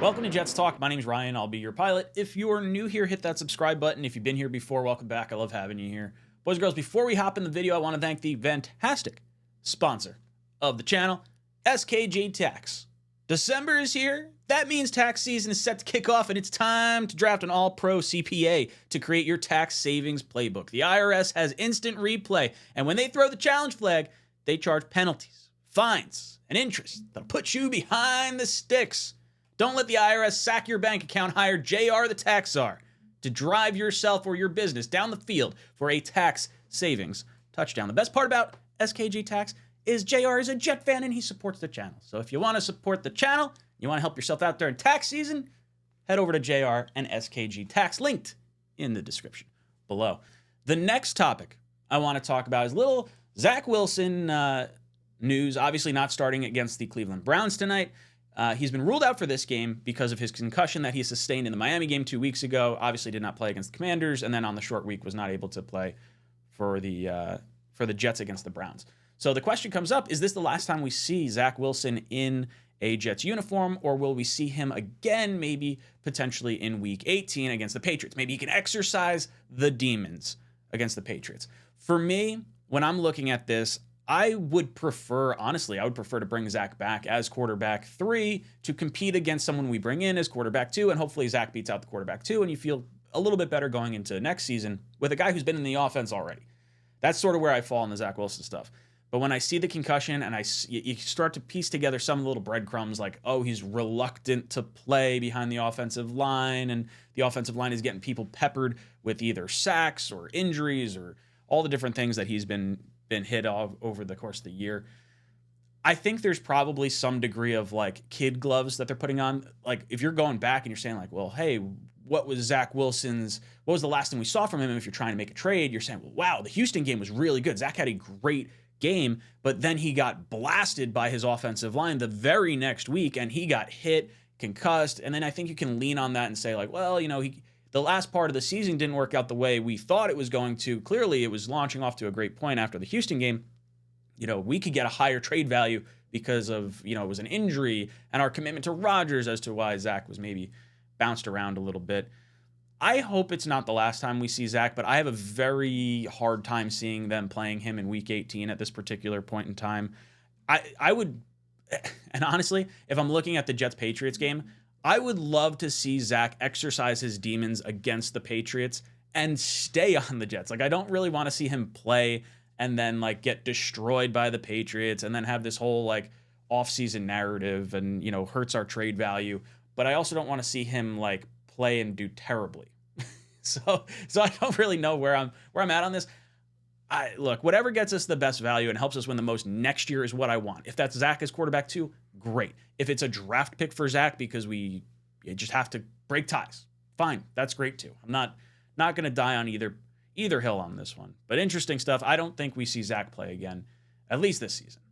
Welcome to Jets Talk. My name's Ryan. I'll be your pilot. If you're new here, hit that subscribe button. If you've been here before, welcome back. I love having you here. Boys and girls, before we hop in the video, I want to thank the fantastic sponsor of the channel, SKJ Tax. December is here. That means tax season is set to kick off, and it's time to draft an all-pro CPA to create your tax savings playbook. The IRS has instant replay, and when they throw the challenge flag, they charge penalties, fines, and interest that'll put you behind the sticks. Don't let the IRS sack your bank account. Hire JR the Tax Czar to drive yourself or your business down the field for a tax savings touchdown. The best part about SKJ Tax is JR is a Jet fan and he supports the channel. So if you want to support the channel, you want to help yourself out during tax season, head over to JR and SKJ Tax, linked in the description below. The next topic I want to talk about is little Zach Wilson news, obviously not starting against the Cleveland Browns tonight. He's been ruled out for this game because of his concussion that he sustained in the Miami game 2 weeks ago. Obviously did not play against the Commanders, and then on the short week was not able to play for the Jets against the Browns. So the question comes up, is this the last time we see Zach Wilson in a Jets uniform, or will we see him again maybe potentially in Week 18 against the Patriots? Maybe he can exercise the demons against the Patriots. For me, when I'm looking at this, I would prefer to bring Zach back as quarterback 3 to compete against someone we bring in as quarterback 2, and hopefully Zach beats out the quarterback 2, and you feel a little bit better going into next season with a guy who's been in the offense already. That's sort of where I fall in the Zach Wilson stuff. But when I see the concussion and you start to piece together some little breadcrumbs like, oh, he's reluctant to play behind the offensive line, and the offensive line is getting people peppered with either sacks or injuries or all the different things that he's been hit over the course of the year. I think there's probably some degree of like kid gloves that they're putting on. Like if you're going back and you're saying like, well, hey, what was the last thing we saw from him? And if you're trying to make a trade, you're saying, well, wow, the Houston game was really good. Zach had a great game, but then he got blasted by his offensive line the very next week and he got hit, concussed. And then I think you can lean on that and say like, well, the last part of the season didn't work out the way we thought it was going to. Clearly, it was launching off to a great point after the Houston game. We could get a higher trade value because of, it was an injury and our commitment to Rodgers as to why Zach was maybe bounced around a little bit. I hope it's not the last time we see Zach, but I have a very hard time seeing them playing him in Week 18 at this particular point in time. I would, and honestly, if I'm looking at the Jets-Patriots game, I would love to see Zach exercise his demons against the Patriots and stay on the Jets. Like, I don't really want to see him play and then like get destroyed by the Patriots and then have this whole like offseason narrative and, hurts our trade value. But I also don't want to see him like play and do terribly. So I don't really know where I'm at on this. Look, whatever gets us the best value and helps us win the most next year is what I want. If that's Zach as quarterback 2, great. If it's a draft pick for Zach because we just have to break ties, fine. That's great too. I'm not going to die on either hill on this one. But interesting stuff. I don't think we see Zach play again, at least this season.